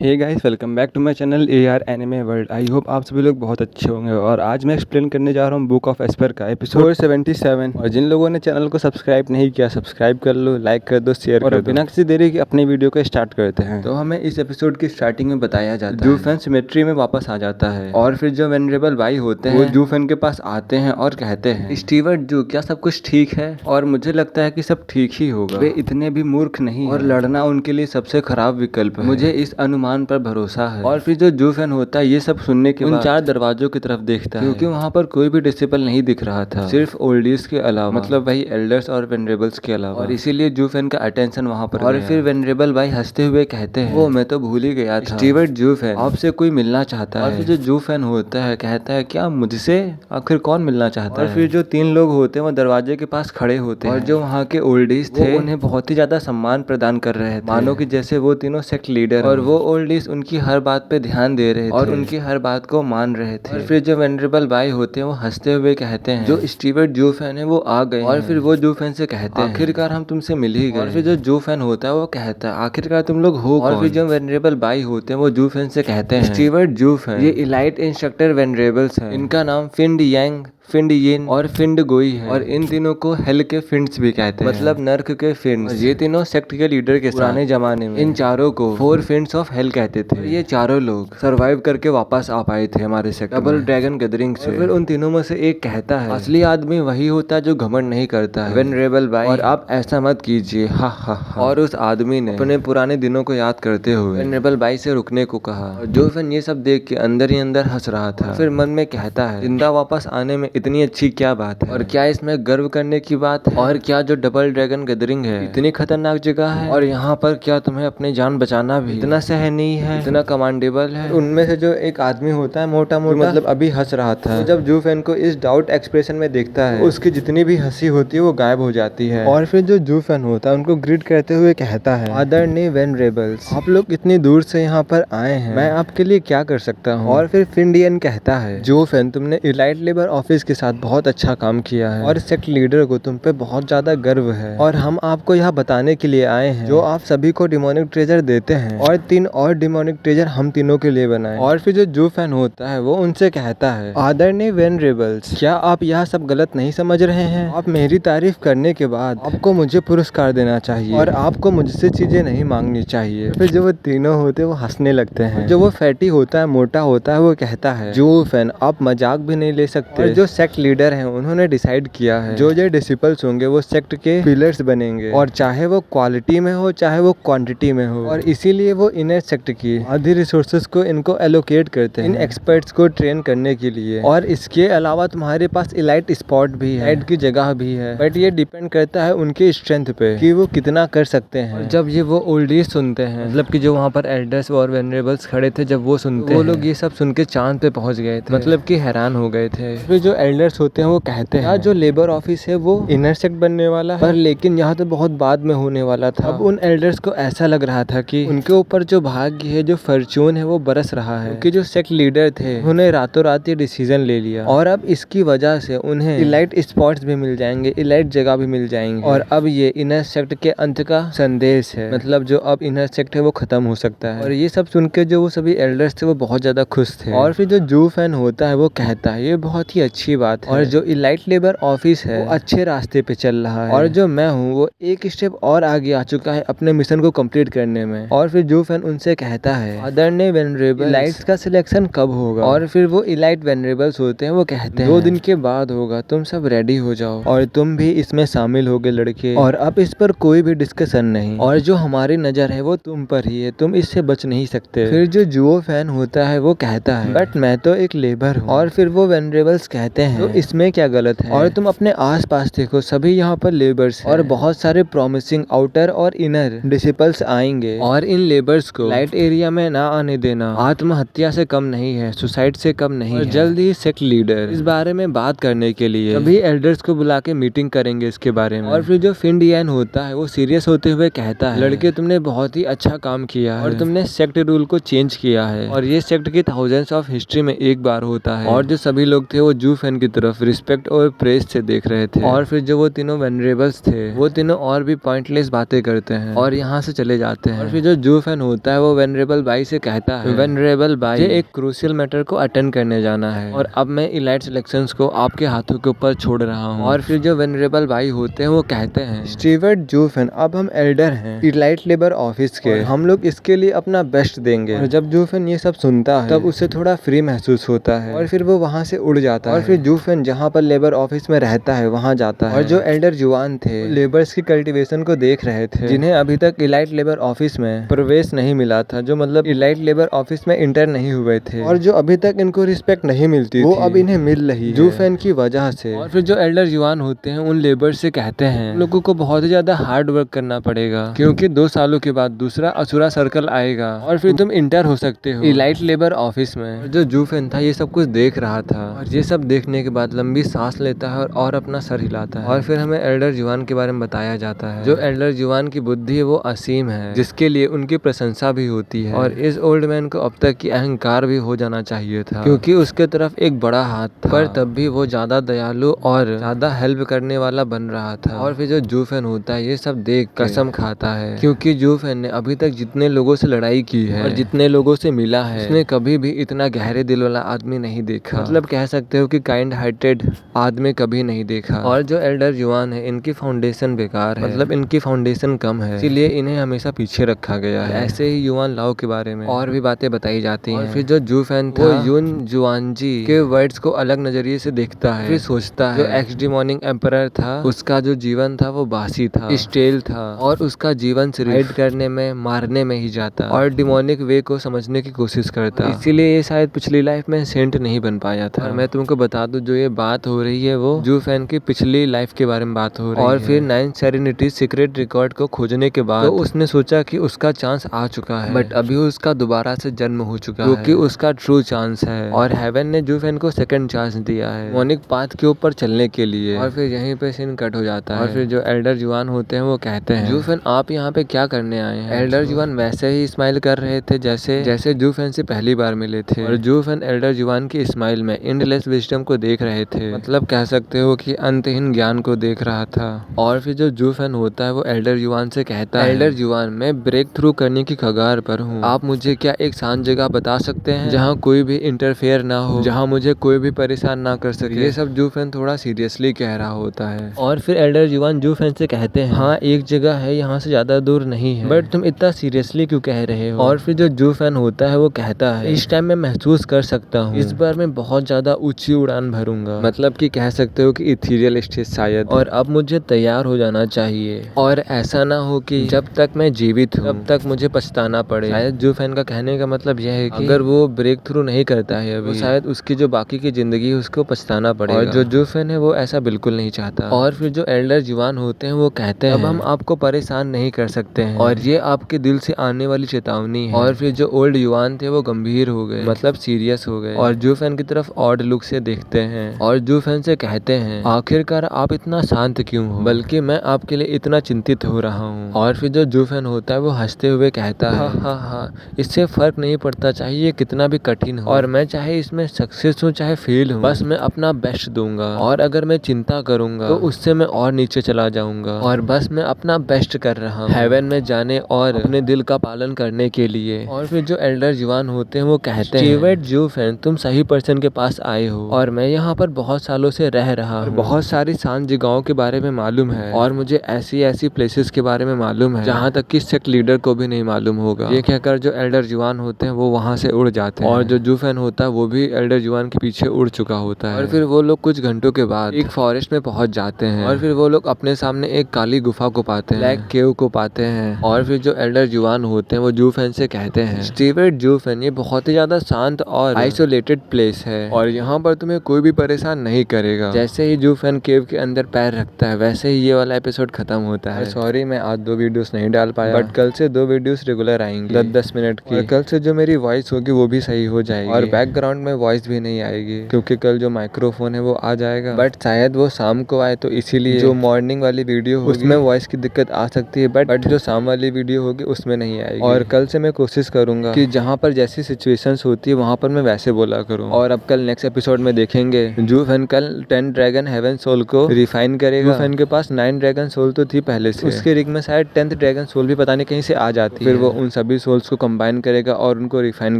Hey guys, welcome back to my channel AR anime world. I hope आप सभी लोग बहुत अच्छे होंगे। और आज मैं एक्सप्लेन करने जा रहा हूँ बुक ऑफ एस्पर का एपिसोड 477। और जिन लोगों ने चैनल को सब्सक्राइब नहीं किया, सब्सक्राइब कर लो, लाइक कर दो, शेयर कर दो। बिना किसी देरी के अपनी वीडियो को स्टार्ट करते हैं। तो हमें इस एपिसोड की स्टार्टिंग में बताया जाता है जूफेन सिमेट्री में वापस आ जाता है। और फिर जो वेनरेबल भाई होते हैं वो जूफेन के पास आते हैं और कहते हैं, स्टीवर्ट जू, क्या सब कुछ ठीक है? और मुझे लगता है कि सब ठीक ही होगा। वे इतने भी मूर्ख नहीं और लड़ना उनके लिए सबसे खराब विकल्प है। मुझे इस अनुमान पर भरोसा है। और फिर जो जूफेन होता है ये सब सुनने के बाद उन 4 दरवाजों की तरफ देखता है, क्योंकि वहाँ पर कोई भी डिसिपल नहीं दिख रहा था, सिर्फ ओल्डीज के अलावा, मतलब वही एल्डर्स और वेनरेबल्स के अलावा। और इसीलिए जूफेन का अटेंशन वहाँ पर और फिर वेनरेबल भाई हंसते हुए कहते हैं, वो मैं तो भूल ही गया था, स्टीवर्ट जूफेन आपसे कोई मिलना चाहता है। और फिर जो जूफेन होता है कहता है, क्या मुझसे? आखिर कौन मिलना चाहता है? और फिर जो 3 लोग होते हैं वो दरवाजे के पास खड़े होते हैं और जो वहाँ के ओल्डीज थे उन्हें बहुत ही ज्यादा सम्मान प्रदान कर रहे थे, मानो कि जैसे वो तीनों सेक्ट लीडर। और वो ओल्डीज उनकी हर बात पे ध्यान दे रहे थे और उनकी हर बात को मान रहे थे। और फिर जो वेनरेबल भाई होते हैं वो हंसते हुए कहते हैं, जो स्टीवर्ट जूफेन है वो आ गए। और फिर वो जूफेन से कहते हैं, आखिरकार हम तुमसे मिल ही गए। और फिर जो जूफेन होता है वो कहता है, आखिरकार तुम लोग हो कौन? और फिर जो वेनरेबल भाई होते हैं वो जूफेन से कहते हैं, स्टीवर्ट जूफेन ये इलाइट इंस्ट्रक्टर वेनरेबल्स हैं, इनका नाम फिंड यांग, फिंड यिन और फिंड गोई है। और इन तीनों को हेल के फिंड्स भी कहते हैं, मतलब नर्क के फिंड्स। ये तीनों सेक्ट के लीडर के पुराने जमाने में इन चारों को 4 फिंड्स ऑफ हेल कहते थे। ये चारों लोग सरवाइव करके वापस आ पाए थे हमारे सेक्ट डबल ड्रैगन गैदरिंग से। फिर उन तीनों में से एक कहता है, असली आदमी वही होता है जो घमंड नहीं करता है, वेनरेबल भाई, और आप ऐसा मत कीजिए, हा हा हा। और उस आदमी ने अपने पुराने दिनों को याद करते हुए वेनरेबल भाई से रुकने को कहा। जूफेन ये सब देख के अंदर ही अंदर हंस रहा था। फिर मन में कहता है, जिंदा वापस आने में इतनी अच्छी क्या बात है, और क्या इसमें गर्व करने की बात है? और क्या जो डबल ड्रैगन गैदरिंग है इतनी खतरनाक जगह है, और यहाँ पर क्या तुम्हें अपनी जान बचाना भी इतना सहनीय है, इतना कमांडेबल है? उनमें से जो एक आदमी होता है मोटा मोटा, मतलब अभी हंस रहा था, तो जब जूफेन को इस डाउट एक्सप्रेशन में देखता है, उसकी जितनी भी हंसी होती है वो गायब हो जाती है। और फिर जो जूफेन होता है उनको ग्रीट करते हुए कहता है, आदरणीय वेनरेबल्स, आप लोग इतनी दूर से यहाँ पर आए हैं, मैं आपके लिए क्या कर सकता हूँ? और फिर फिंडियन कहता है, जूफेन, तुमने इलाइट लेबर ऑफिस के साथ बहुत अच्छा काम किया है और सेक्ट लीडर को तुम पे बहुत ज्यादा गर्व है, और हम आपको यह बताने के लिए आए हैं, जो आप सभी को डिमोनिक ट्रेजर देते हैं और 3 और डिमोनिक ट्रेजर हम तीनों के लिए बनाए। और फिर जो जूफेन होता है वो उनसे कहता है, आदरणीय वेनरेबल्स, क्या आप यह सब गलत नहीं समझ रहे हैं? आप मेरी तारीफ करने के बाद आपको मुझे पुरस्कार देना चाहिए और आपको मुझसे चीजें नहीं मांगनी चाहिए। फिर जो वो तीनों होते हैं वो हंसने लगते हैं। जो वो फैटी होता है, मोटा होता है, वो कहता है, जूफेन, आप मजाक भी नहीं ले सकते। और जो सेक्ट लीडर है उन्होंने डिसाइड किया है, जो जो डिसिपल्स होंगे वो सेक्ट के पिलर्स बनेंगे, और चाहे वो क्वालिटी में हो चाहे वो क्वांटिटी में हो। और इसीलिए वो इनर सेक्ट की आधी रिसोर्सेज को इनको एलोकेट करते हैं इन एक्सपर्ट्स को ट्रेन करने के लिए। और इसके अलावा तुम्हारे पास इलाइट स्पॉट भी है, हेड की जगह भी है, बट ये डिपेंड करता है उनके स्ट्रेंथ पे कि वो कितना कर सकते हैं। जब ये वो ओल्डीज सुनते हैं, मतलब कि जो वहाँ पर एल्डर्स और वेनरेबल्स खड़े थे, जब वो सुनते वो लोग ये सब सुन के चांद पे पहुंच गए थे, मतलब कि हैरान हो गए थे। फिर जो एल्डर्स होते हैं वो कहते हैं, जो लेबर ऑफिस है वो इनर सेक्ट बनने वाला है, पर लेकिन यहाँ तो बहुत बाद में होने वाला था। अब उन एल्डर्स को ऐसा लग रहा था कि उनके ऊपर जो भाग्य है, जो फॉर्च्यून है, वो बरस रहा है, क्योंकि जो सेक्ट लीडर थे उन्होंने रातों रात ये डिसीजन ले लिया, और अब इसकी वजह से उन्हें इलाइट स्पॉट्स भी मिल जाएंगे, इलाइट जगह भी मिल जाएंगे। और अब ये इनर सेक्ट के अंत का संदेश है, मतलब जो अब इनर सेक्ट है वो खत्म हो सकता है। और ये सब सुन के जो वो सभी एल्डर्स थे वो बहुत ज्यादा खुश थे। और फिर जो जूफेन होता है वो कहता है, ये बहुत ही अच्छी बात है, और जो इलाइट लेबर ऑफिस है वो अच्छे रास्ते पे चल रहा है, और जो मैं हूँ वो एक स्टेप और आगे आ चुका है अपने मिशन को कंप्लीट करने में। और फिर जूफेन उनसे कहता है, आदरणीय वेनरेबल्स, इलाइट्स का सिलेक्शन कब होगा? और फिर वो इलाइट वेनरेबल्स होते हैं वो कहते हैं, 2 दिन के बाद होगा, तुम सब रेडी हो जाओ, और तुम भी इसमें शामिल होगे लड़के, और अब इस पर कोई भी डिस्कशन नहीं, और जो हमारी नजर है वो तुम पर ही है, तुम इससे बच नहीं सकते। फिर जो जूफेन होता है वो कहता है, बट मैं तो एक लेबर हूँ। और फिर वो वेनरेबल्स कहते हैं, तो इसमें क्या गलत है? और तुम अपने आस पास देखो, सभी यहाँ पर लेबर्स और बहुत सारे प्रॉमिसिंग आउटर और इनर डिसिपल्स आएंगे, और इन लेबर्स को लाइट एरिया में ना आने देना आत्महत्या से कम नहीं है, सुसाइड से कम नहीं है। जल्द ही सेक्ट लीडर इस बारे में बात करने के लिए सभी एल्डर्स को बुला के मीटिंग करेंगे इसके बारे में। और फिर जो फिंडियन होता है वो सीरियस होते हुए कहता है, लड़के, तुमने बहुत ही अच्छा काम किया है, और तुमने सेक्ट रूल को चेंज किया है, और ये सेक्ट की थाउजेंड्स ऑफ हिस्ट्री में एक बार होता है। और जो सभी लोग थे वो जूफेन जूफेन की तरफ रिस्पेक्ट और प्रेज से देख रहे थे। और फिर जो वो तीनों वेनरेबल्स थे वो तीनों और भी पॉइंटलेस बातें करते हैं और यहाँ से चले जाते हैं। और फिर जो जूफेन होता है वो वेनरेबल बाई से कहता है, वेनरेबल बाई, एक क्रूशियल मैटर को अटेंड करने जाना है और अब मैं इलाइट सिलेक्शंस को आपके हाथों के ऊपर छोड़ रहा हूँ। और फिर जो वेनरेबल बाई होते हैं वो कहते हैं, स्टीवर्ट जूफेन, अब हम एल्डर हैं इलाइट लेबर ऑफिस के, हम लोग इसके लिए अपना बेस्ट देंगे। और जब जूफेन ये सब सुनता है तब उसे थोड़ा फ्री महसूस होता है और फिर वो वहाँ से उड़ जाता है। और फिर जूफेन जहाँ पर लेबर ऑफिस में रहता है वहाँ जाता है और जो एल्डर जुआन थे लेबर्स की कल्टीवेशन को देख रहे थे, जिन्हें अभी तक इलाइट लेबर ऑफिस में प्रवेश नहीं मिला था, जो मतलब इलाइट लेबर ऑफिस में इंटर नहीं हुए थे और जो अभी तक इनको रिस्पेक्ट नहीं मिलती वो अब इन्हें मिल रही है जूफेन की वजह से। और फिर जो एल्डर जुआन होते हैं उन लेबर से कहते हैं, लोगों को बहुत ही ज्यादा हार्ड वर्क करना पड़ेगा क्योंकि 2 सालों के बाद दूसरा असुरा सर्कल आएगा और फिर तुम इंटर हो सकते हो इलाइट लेबर ऑफिस में। जो जूफेन था ये सब कुछ देख रहा था और ये सब देखने के बाद लंबी सांस लेता है और अपना सर हिलाता है। और फिर हमें एल्डर जुआन के बारे में बताया जाता है। जो एल्डर जुआन की बुद्धि है वो असीम है, जिसके लिए उनकी प्रशंसा भी होती है। और इस ओल्ड मैन को अब तक की अहंकार भी हो जाना चाहिए था क्योंकि उसके तरफ एक बड़ा हाथ था, पर तब भी वो ज्यादा दयालु और ज्यादा हेल्प करने वाला बन रहा था। और फिर जो जूफेन होता है ये सब देख कसम खाता है क्योंकि जूफेन ने अभी तक जितने लोगों से लड़ाई की है और जितने लोगों से मिला है उसने कभी भी इतना गहरे दिल वाला आदमी नहीं देखा। मतलब कह सकते हो कि काइंड हार्टेड आदमी कभी नहीं देखा। और जो एल्डर जुआन है इनकी फाउंडेशन बेकार है, मतलब इनकी फाउंडेशन कम है, इसलिए इन्हें हमेशा पीछे रखा गया है। ऐसे ही युआन लाओ के बारे में और भी बातें बताई जाती हैं। और फिर जो जूफेन था वो यून जुआनजी के वर्ड्स को अलग नजरिए से देखता है, फिर सोचता है जो एक्स डिमोनिंग एम्परर था उसका जो जीवन था वो बासी था, स्टेल था और उसका जीवन सिर्फ हाइड करने में, मारने में ही जाता और डिमोनिक वे को समझने की कोशिश करता। इसीलिए ये शायद पिछली लाइफ में सेंट नहीं बन पाया था। और मैं तुमको बता दूं जो ये बात हो रही है वो जूफेन की पिछली लाइफ के बारे में बात हो रही है। और फिर 9th सेरेनिटी सीक्रेट रिकॉर्ड को खोजने के बाद तो उसने सोचा कि उसका चांस आ चुका है, बट अभी उसका दोबारा से जन्म हो चुका है क्योंकि उसका ट्रू चांस है। और हेवन ने जूफेन को सेकंड चांस दिया है मोनिक पाथ के ऊपर चलने के लिए। और फिर यहीं पे सीन कट हो जाता है। और फिर जो एल्डर जुआन होते हैं वो कहते हैं, जूफेन आप यहाँ पे क्या करने आए हैं? एल्डर जुआन वैसे ही स्माइल कर रहे थे जैसे जूफेन से पहली बार मिले थे और जूफेन एल्डर जुआन की स्माइल में एंडलेस विजडम को देख रहे थे, मतलब कह सकते हो कि अंतहीन ज्ञान को देख रहा था। और फिर जो जूफेन होता है वो एल्डर जुआन से कहता है, एल्डर जुआन मैं ब्रेक थ्रू करने की कगार पर हूँ, आप मुझे क्या एक शांत जगह बता सकते हैं जहाँ कोई भी इंटरफेयर ना हो, जहाँ मुझे कोई भी परेशान ना कर सके। ये सब जूफेन थोड़ा सीरियसली कह रहा होता है। और फिर एल्डर जुआन जूफेन से कहते हैं, हाँ एक जगह है, यहाँ से ज्यादा दूर नहीं है, बट तुम इतना सीरियसली क्यों कह रहे हो? और फिर जो जूफेन होता है वो कहता है, इस टाइम मैं महसूस कर सकता हूँ इस बार मैं बहुत ज्यादा ऊंची उड़ान भरूंगा, मतलब कि कह सकते हो कि इथीरियल स्टेज शायद, और अब मुझे तैयार हो जाना चाहिए और ऐसा ना हो कि जब तक मैं जीवित हूँ तब तक मुझे पछताना पड़े। शायद जूफेन का कहने का मतलब यह है कि अगर वो ब्रेक थ्रू नहीं करता है अभी, शायद उसकी जो बाकी की जिंदगी है उसको पछताना पड़ेगा। और जो जूफेन है वो ऐसा बिल्कुल नहीं चाहता। और फिर जो एल्डर जुआन होते हैं वो कहते हैं, अब हम आपको परेशान नहीं कर सकते हैं और ये आपके दिल से आने वाली चेतावनी है। और फिर जो ओल्ड युवान थे वो गंभीर हो गए, मतलब सीरियस हो गए और जूफेन की तरफ ऑड लुक से देखते हैं और जूफेन से कहते हैं, आखिरकार आप इतना शांत क्यों हो, बल्कि मैं आपके लिए इतना चिंतित हो रहा हूँ। और फिर जो जूफेन होता है वो हंसते हुए कहता है, हाँ इससे फर्क नहीं पड़ता चाहे ये कितना भी कठिन हो और मैं चाहे इसमें सक्सेस हूँ चाहे फेल हूँ, बस मैं अपना बेस्ट दूंगा और अगर मैं चिंता करूंगा तो उससे मैं और नीचे चला जाऊंगा और बस मैं अपना बेस्ट कर रहा हूँ हेवन में जाने और अपने दिल का पालन करने के लिए। और फिर जो एल्डर जुआन होते हैं वो कहते हैं, स्टीवर्ट जूफेन तुम सही पर्सन के पास आए हो और मैं यहाँ पर बहुत सालों से रह रहा हूँ, बहुत सारी शांत जगहों के बारे में मालूम है और मुझे ऐसी प्लेसेस के बारे में मालूम है जहाँ तक कि सेक्ट लीडर को भी नहीं मालूम होगा। ये कहकर जो एल्डर जुआन होते हैं वो वहाँ से उड़ जाते हैं और जो जूफेन होता है वो भी एल्डर जुआन के पीछे उड़ चुका होता है। और फिर वो लोग कुछ घंटों के बाद एक फॉरेस्ट में पहुंच जाते हैं और फिर वो लोग अपने सामने एक काली गुफा को पाते हैं, ब्लैक केव को पाते हैं। और फिर जो एल्डर जुआन होते हैं वो जूफेन से कहते हैं, स्टीवर्ट जूफेन ये बहुत ही ज्यादा शांत और आइसोलेटेड प्लेस है और यहाँ पर तुम्हें कोई भी परेशान नहीं करेगा। जैसे ही जूफेन केव के अंदर पैर रखता है वैसे ही ये वाला एपिसोड खत्म होता है। सॉरी मैं आज 2 वीडियोस नहीं डाल पाया, बट कल से 2 वीडियोस रेगुलर आएंगी 10-10 मिनट की। और कल से जो मेरी वॉइस होगी वो भी सही हो जाएगी और बैकग्राउंड में वॉइस भी नहीं आएगी क्योंकि कल जो माइक्रोफोन है वो आ जाएगा, बट शायद वो शाम को आए तो इसीलिए जो मॉर्निंग वाली वीडियो होगी उसमें वॉइस की दिक्कत आ सकती है, बट जो शाम वाली वीडियो होगी उसमें नहीं आएगी। और कल से मैं कोशिश करूंगा कि जहाँ पर जैसी सिचुएशंस होती है वहाँ पर मैं वैसे बोला करूँ। और अब कल नेक्स्ट एपिसोड में देखें देखेंगे। जूफेन कल 10 ड्रैगन हेवन सोल को रिफाइन करेगा। जूफेन के पास 9 ड्रैगन सोल तो थी पहले से, उसके रिग में शायद 10th ड्रैगन सोल भी पता नहीं कहीं से आ जाती है। फिर वो उन सभी सोल्स को कंबाइन करेगा और उनको रिफाइन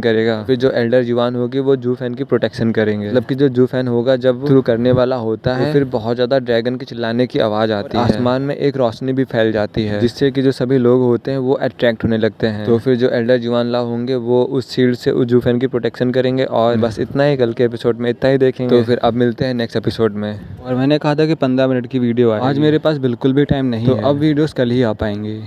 करेगा। फिर जो एल्डर जुआन होगी वो जूफेन की प्रोटेक्शन करेंगे। मतलब कि जो जूफेन होगा जब थ्रू करने वाला होता है, फिर बहुत ज्यादा ड्रैगन के चिल्लाने की आवाज आती है। आसमान में एक रोशनी भी फैल जाती है, जिससे कि जो सभी लोग होते हैं वो अट्रैक्ट होने लगते हैं। तो फिर जो एल्डर जुआन ला होंगे वो उस शील्ड से उस जूफेन की प्रोटेक्शन करेंगे। और बस इतना ही कल के एपिसोड में, इतना ही देखेंगे। तो फिर अब मिलते हैं नेक्स्ट एपिसोड में। और मैंने कहा था कि 15 मिनट की वीडियो आज मेरे पास बिल्कुल भी टाइम नहीं है, तो अब वीडियोस कल ही आ पाएंगी।